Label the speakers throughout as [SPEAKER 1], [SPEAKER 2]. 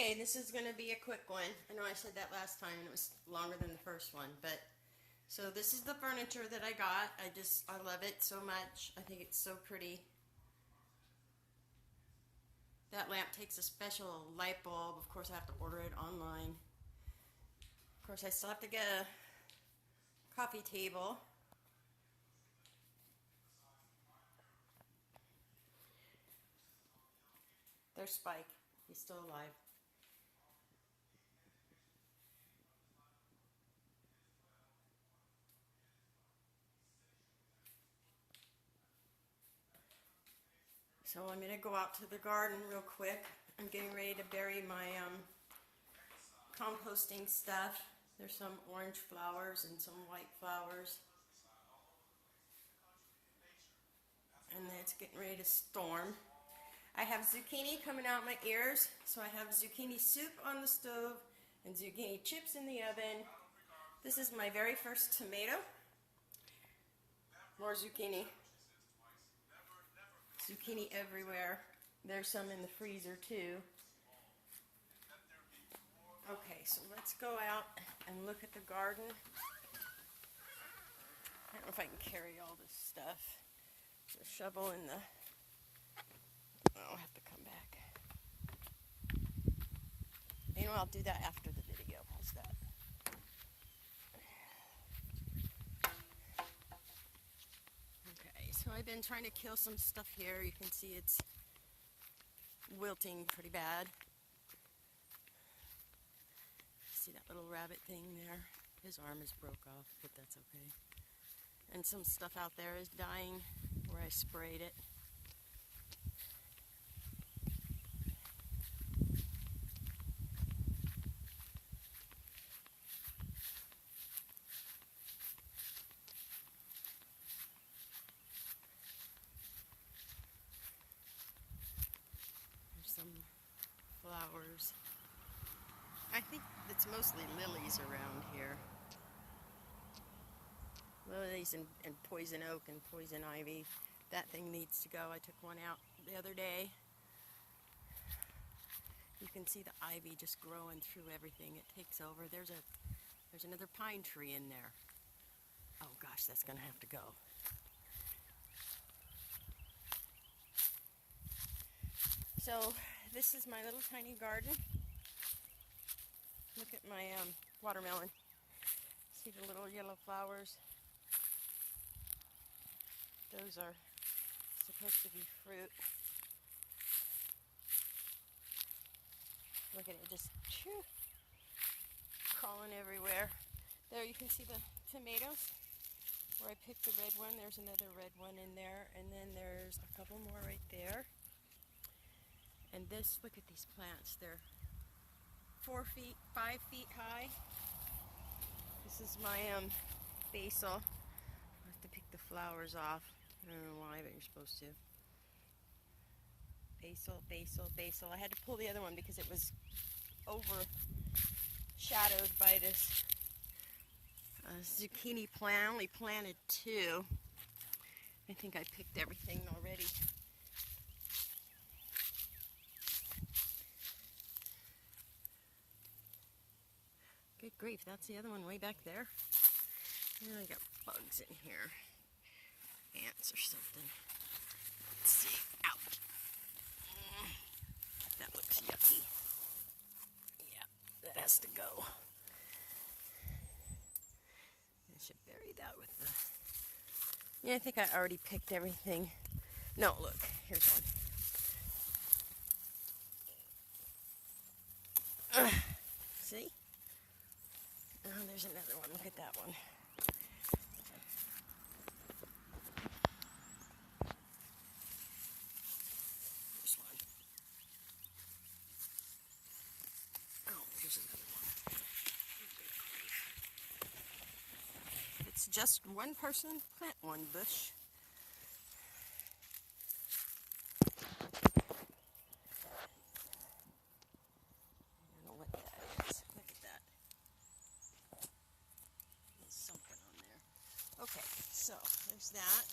[SPEAKER 1] Okay, this is going to be a quick one. I know I said that last time and it was longer than the first one, but so this is the furniture that I got. I love it so much. I think it's so pretty. That lamp takes a special light bulb. Of course, I have to order it online. Of course, I still have to get a coffee table. There's Spike. He's still alive. So I'm going to go out to the garden real quick. I'm getting ready to bury my composting stuff. There's some orange flowers and some white flowers. And it's getting ready to storm. I have zucchini coming out my ears, so I have zucchini soup on the stove and zucchini chips in the oven. This is my very first tomato. More zucchini. Zucchini everywhere. There's some in the freezer too. Okay, so let's go out and look at the garden. I don't know if I can carry all this stuff. The shovel and the... I'll have to come back. You know, I'll do that after the video. How's that? Okay, so I've been trying to kill some stuff here. You can see it's wilting pretty bad. See that little rabbit thing there? His arm is broke off, but that's okay. And some stuff out there is dying where I sprayed it. There's some flowers. I think it's mostly lilies around here. Lilies and poison oak and poison ivy. That thing needs to go. I took one out the other day. You can see the ivy just growing through everything. It takes over. There's another pine tree in there. Oh gosh, that's gonna have to go. So this is my little tiny garden. Look at my watermelon. See the little yellow flowers? Those are supposed to be fruit. Look at it, just crawling everywhere. There you can see the tomatoes where I picked the red one. There's another red one in there, and then there's a couple more right there. And this, look at these plants. They're 4 feet, 5 feet high. This is my basil. I have to pick the flowers off. I don't know why, but you're supposed to. Basil, basil, basil. I had to pull the other one because it was overshadowed by this zucchini plant. I only planted 2. I think I picked everything already. Good grief, that's the other one way back there. And I got bugs in here. Ants or something. Let's see. Ouch. That looks yucky. Yeah, that has to go. I should bury that with the... Yeah, I think I already picked everything. No, look, here's one. See? Oh, there's another one. Look at that one. There's one. Oh, there's another one. It's just one person, plant one bush. I don't know what that is. Look at that. There's something on there. Okay, so there's that.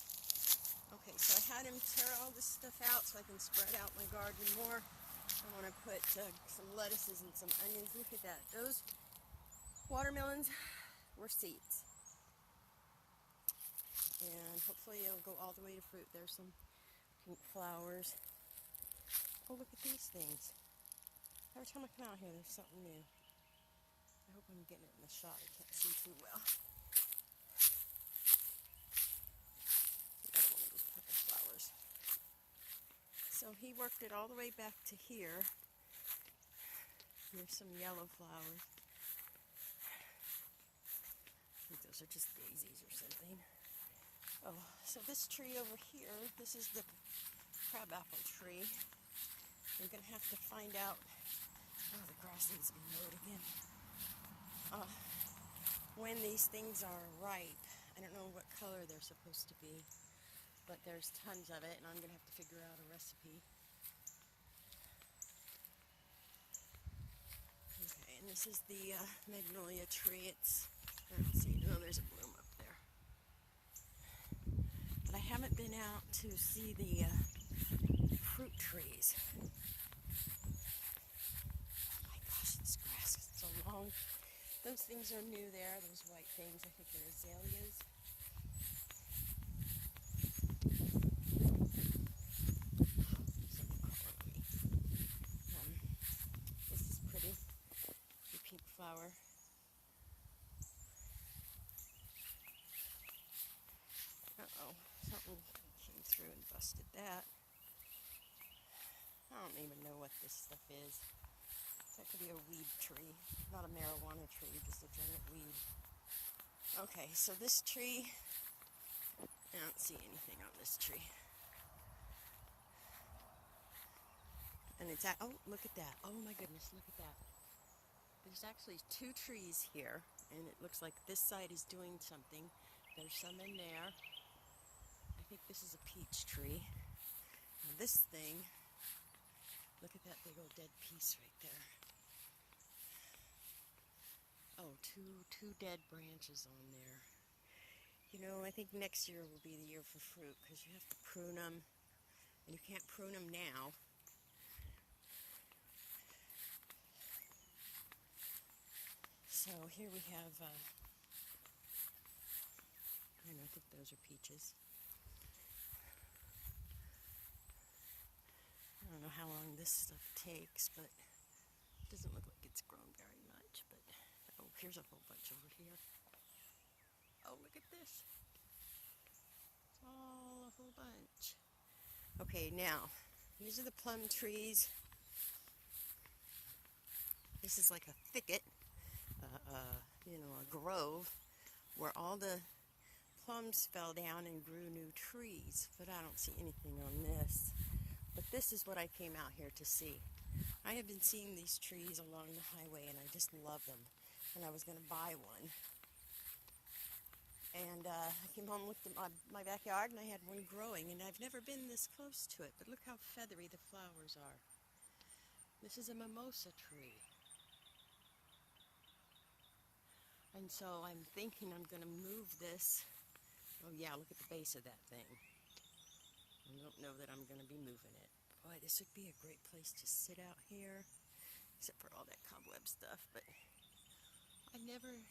[SPEAKER 1] Okay, so I had him tear all this stuff out so I can spread out my garden more. I want to put some lettuces and some onions. Look at that. Those watermelons were seeds. And hopefully it'll go all the way to fruit. There's some pink flowers. Oh, look at these things. Every time I come out here, there's something new. I hope I'm getting it in the shot. I can't see too well. Another one of those purple flowers. So he worked it all the way back to here. Here's some yellow flowers. I think those are just daisies or something. Oh, so this tree over here, this is the crabapple tree. I'm going to have to find out. Oh, the grass needs to be mowed again. When these things are ripe. I don't know what color they're supposed to be, but there's tons of it, and I'm going to have to figure out a recipe. Okay, and this is the magnolia tree. I don't see, no, there's a bloom up there. But I haven't been out to see the fruit trees. Oh my gosh, this grass is so long. Those things are new there, those white things. I think they're azaleas. This is pretty. The pink flower. Uh-oh, something came through and busted that. I don't even know what this stuff is. That could be a weed tree, not a marijuana tree, just a giant weed. Okay, so this tree, I don't see anything on this tree. And it's oh, look at that. Oh my goodness, look at that. There's actually 2 trees here, and it looks like this side is doing something. There's some in there. I think this is a peach tree. Now this thing, look at that big old dead piece right there. Oh, two dead branches on there. You know, I think next year will be the year for fruit, because you have to prune them, and you can't prune them now. So here we have, I think those are peaches. I don't know how long this stuff takes, but it doesn't look like it's grown very much. But oh, here's a whole bunch over here. Oh, look at this. It's all a whole bunch. Okay, now, these are the plum trees. This is like a thicket, a grove, where all the plums fell down and grew new trees. But I don't see anything on this. But this is what I came out here to see. I have been seeing these trees along the highway, and I just love them. And I was going to buy one. And I came home, looked at my backyard, and I had one growing. And I've never been this close to it. But look how feathery the flowers are. This is a mimosa tree. And so I'm thinking I'm going to move this. Oh yeah, look at the base of that thing. I don't know that I'm going to be moving it. Boy, this would be a great place to sit out here, except for all that cobweb stuff. But I never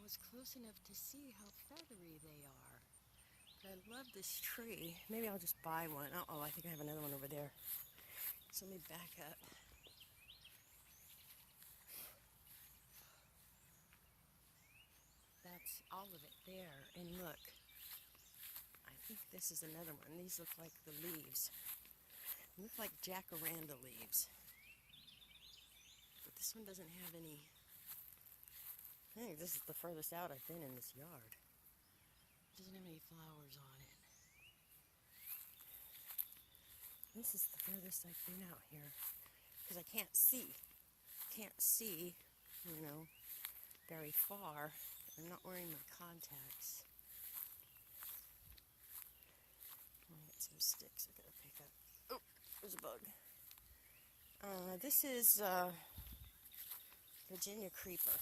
[SPEAKER 1] was close enough to see how feathery they are. But I love this tree. Maybe I'll just buy one. Oh, I think I have another one over there. So let me back up. That's all of it there. And look, I think this is another one. These look like the leaves. They look like jacaranda leaves. But this one doesn't have any. I think this is the furthest out I've been in this yard. It doesn't have any flowers on it. This is the furthest I've been out here. Because I can't see. Very far. I'm not wearing my contacts. I got some sticks I gotta pick up. Oh, there's a bug. This is Virginia creeper.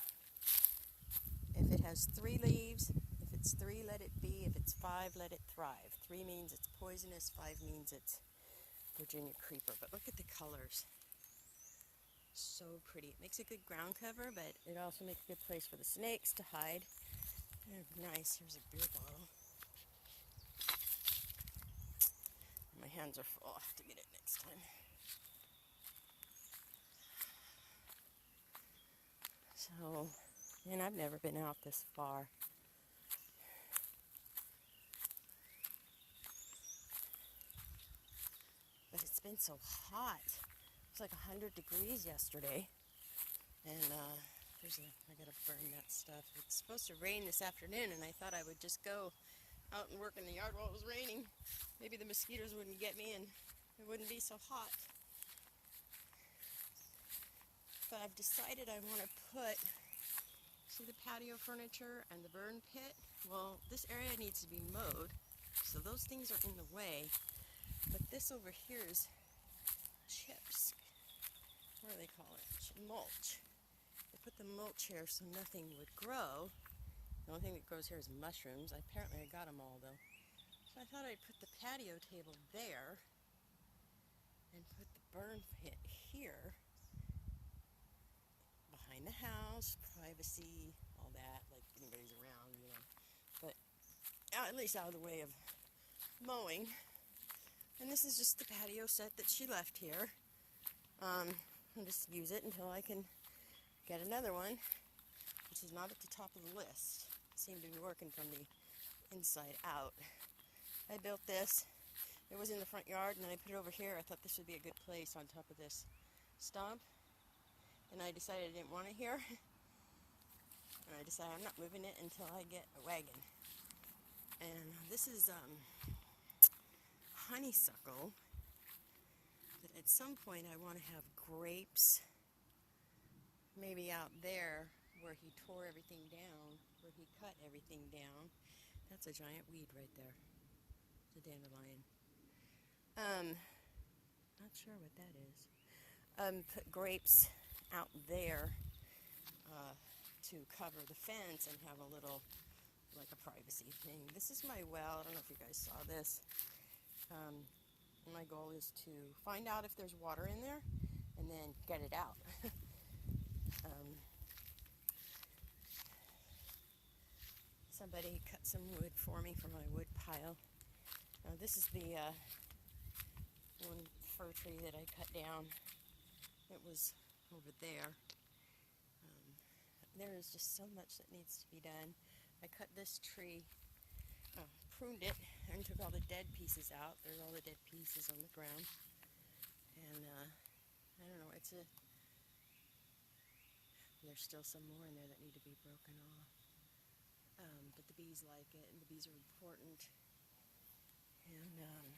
[SPEAKER 1] If it has 3 leaves, if it's 3, let it be. If it's 5, let it thrive. 3 means it's poisonous, 5 means it's Virginia creeper. But look at the colors. so pretty. It makes a good ground cover, but it also makes a good place for the snakes to hide. They're nice. Here's a beer bottle. My hands are full. I'll have to get it next time. So, and I've never been out this far. But it's been so hot. It was like 100 degrees yesterday. And I gotta burn that stuff. It's supposed to rain this afternoon, and I thought I would just go out and work in the yard while it was raining. Maybe the mosquitoes wouldn't get me and it wouldn't be so hot. But I've decided I want to put, see the patio furniture and the burn pit? Well, this area needs to be mowed, so those things are in the way. But this over here is chips. What do they call it? Mulch. They put the mulch here so nothing would grow. The only thing that grows here is mushrooms. Apparently I got them all though. So I thought I'd put the patio table there and put the burn pit here. Behind the house, privacy, all that, like anybody's around, you know. But at least out of the way of mowing. And this is just the patio set that she left here. I'll just use it until I can get another one, which is not at the top of the list. It seemed to be working from the inside out. I built this. It was in the front yard, and then I put it over here. I thought this would be a good place on top of this stump. And I decided I didn't want it here. And I decided I'm not moving it until I get a wagon. And this is honeysuckle. But at some point I want to have grapes. Maybe out there where he tore everything down, where he cut everything down. That's a giant weed right there. It's a dandelion. Not sure what that is. Put grapes out there to cover the fence and have a little, like a privacy thing. This is my well. I don't know if you guys saw this. My goal is to find out if there's water in there and then get it out. Somebody cut some wood for me for my wood pile. This is the one fir tree that I cut down. It was over there. There is just so much that needs to be done. I cut this tree, pruned it, and took all the dead pieces out. There's all the dead pieces on the ground. And I don't know, there's still some more in there that need to be broken off. But the bees like it, and the bees are important. And I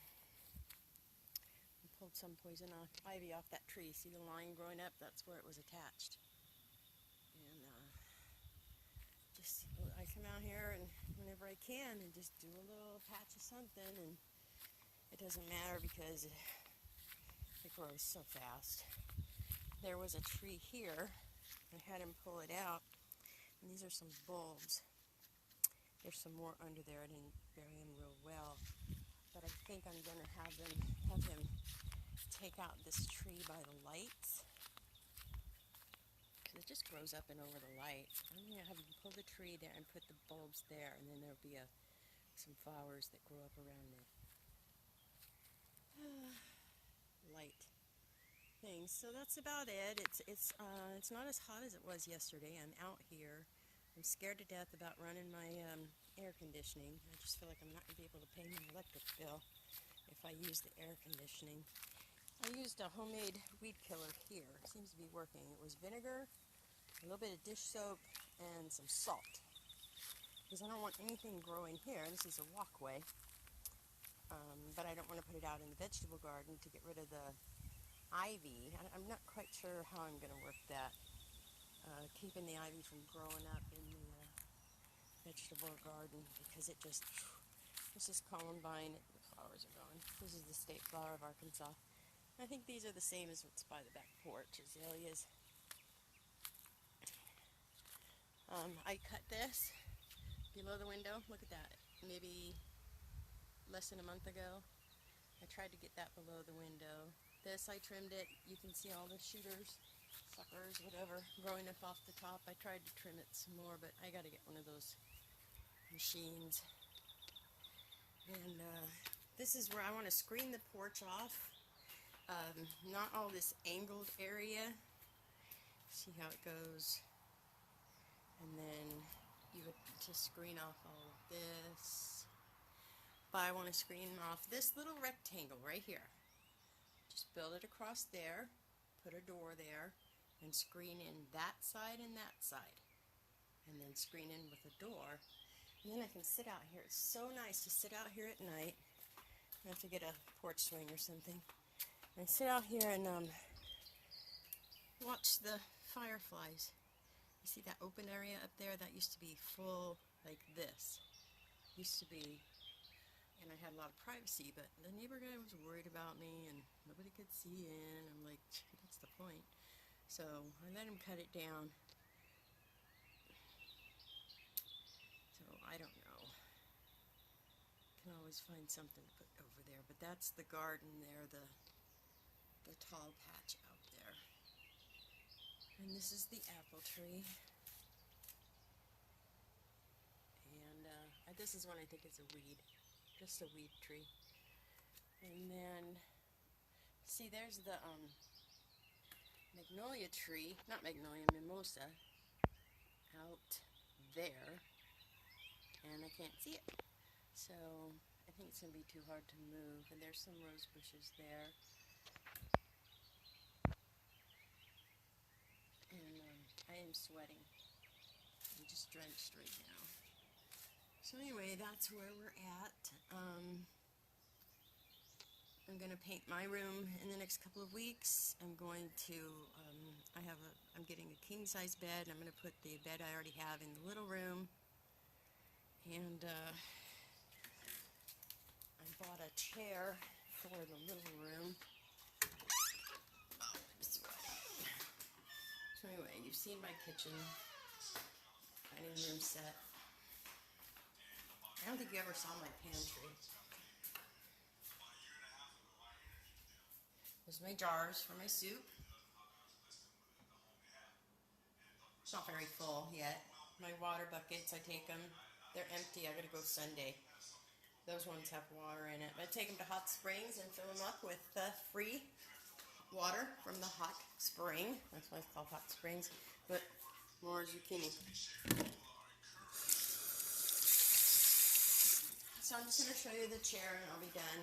[SPEAKER 1] pulled some poison ivy off that tree. See the line growing up? That's where it was attached. And I come out here and whenever I can and just do a little patch of something, and it doesn't matter because it grows so fast. There was a tree here. I had him pull it out, and these are some bulbs. There's some more under there. I didn't bury them real well, but I think I'm going to have him take out this tree by the lights. It just grows up and over the light. I'm going to have him pull the tree there and put the bulbs there, and then there'll be some flowers that grow up around it. Light things. So that's about it. It's not as hot as it was yesterday. I'm out here. I'm scared to death about running my air conditioning. I just feel like I'm not going to be able to pay my electric bill if I use the air conditioning. I used a homemade weed killer here. It seems to be working. It was vinegar, a little bit of dish soap, and some salt. Because I don't want anything growing here. This is a walkway. But I don't want to put it out in the vegetable garden to get rid of the ivy. I'm not quite sure how I'm going to work that. Keeping the ivy from growing up in the vegetable garden, because this is columbine. The flowers are going. This is the state flower of Arkansas. I think these are the same as what's by the back porch, azaleas. I cut this below the window. Look at that. Maybe less than a month ago. I tried to get that below the window. This, I trimmed it. You can see all the shooters suckers, whatever, growing up off the top. I tried to trim it some more, but I got to get one of those machines. And this is where I want to screen the porch off. Not all this angled area. See how it goes. And then you would just screen off all of this. But I want to screen off this little rectangle right here. Just build it across there, put a door there, and screen in that side and that side. And then screen in with a door. And then I can sit out here. It's so nice to sit out here at night. I have to get a porch swing or something. And sit out here and watch the fireflies. You see that open area up there? That used to be full like this. Used to be, and I had a lot of privacy, but the neighbor guy was worried about me and nobody could see in. I'm like, that's the point. So I let him cut it down. So I don't know. Can always find something to put over there, but that's the garden there, the tall patch out there. And this is the apple tree. And this is one I think is a weed, just a weed tree. And then, see, there's the magnolia tree, not magnolia, mimosa, out there. And I can't see it. So I think it's going to be too hard to move. And there's some rose bushes there. And I am sweating. I'm just drenched right now. So anyway, that's where we're at. I'm going to paint my room in the next couple of weeks. I'm going to, I'm getting a king-size bed. I'm going to put the bed I already have in the little room. And I bought a chair for the little room. So anyway, you've seen my kitchen, dining room set. I don't think you ever saw my pantry. There's my jars for my soup. It's not very full yet. My water buckets, I take them. They're empty. I gotta go Sunday. Those ones have water in it. I take them to Hot Springs and fill them up with free water from the hot spring. That's why it's called Hot Springs. But more zucchini. So I'm just going to show you the chair and I'll be done.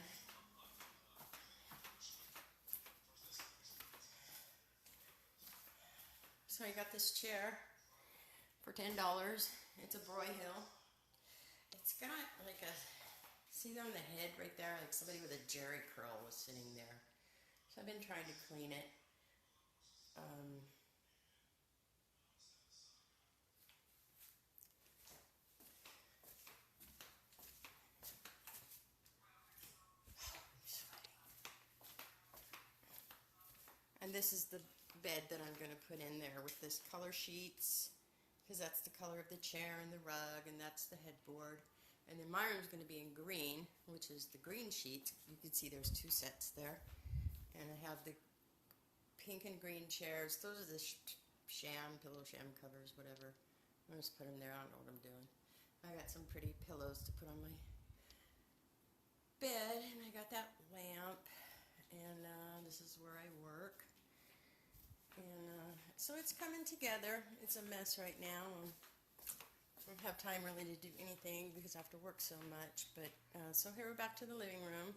[SPEAKER 1] So I got this chair for $10. It's a Broyhill. It's got like a, see on the head right there, like somebody with a jerry curl was sitting there. So I've been trying to clean it. And this is the bed that I'm going to put in there with this color sheets, because that's the color of the chair and the rug, and that's the headboard. And then my room's going to be in green, which is the green sheets. You can see there's two sets there. And I have the pink and green chairs. Those are the pillow sham covers, whatever. I'll just put them there. I don't know what I'm doing. I got some pretty pillows to put on my bed, and I got that lamp. And this is where I work. And so it's coming together. It's a mess right now. I don't have time really to do anything because I have to work so much. But so here we're back to the living room.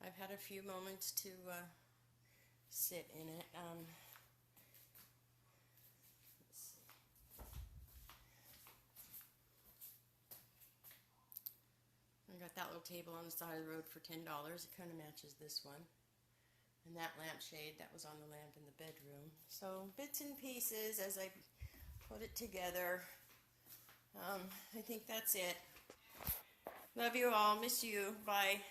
[SPEAKER 1] I've had a few moments to sit in it. Let's see. I got that little table on the side of the road for $10. It kind of matches this one. And that lampshade, that was on the lamp in the bedroom. So bits and pieces as I put it together. I think that's it. Love you all. Miss you. Bye.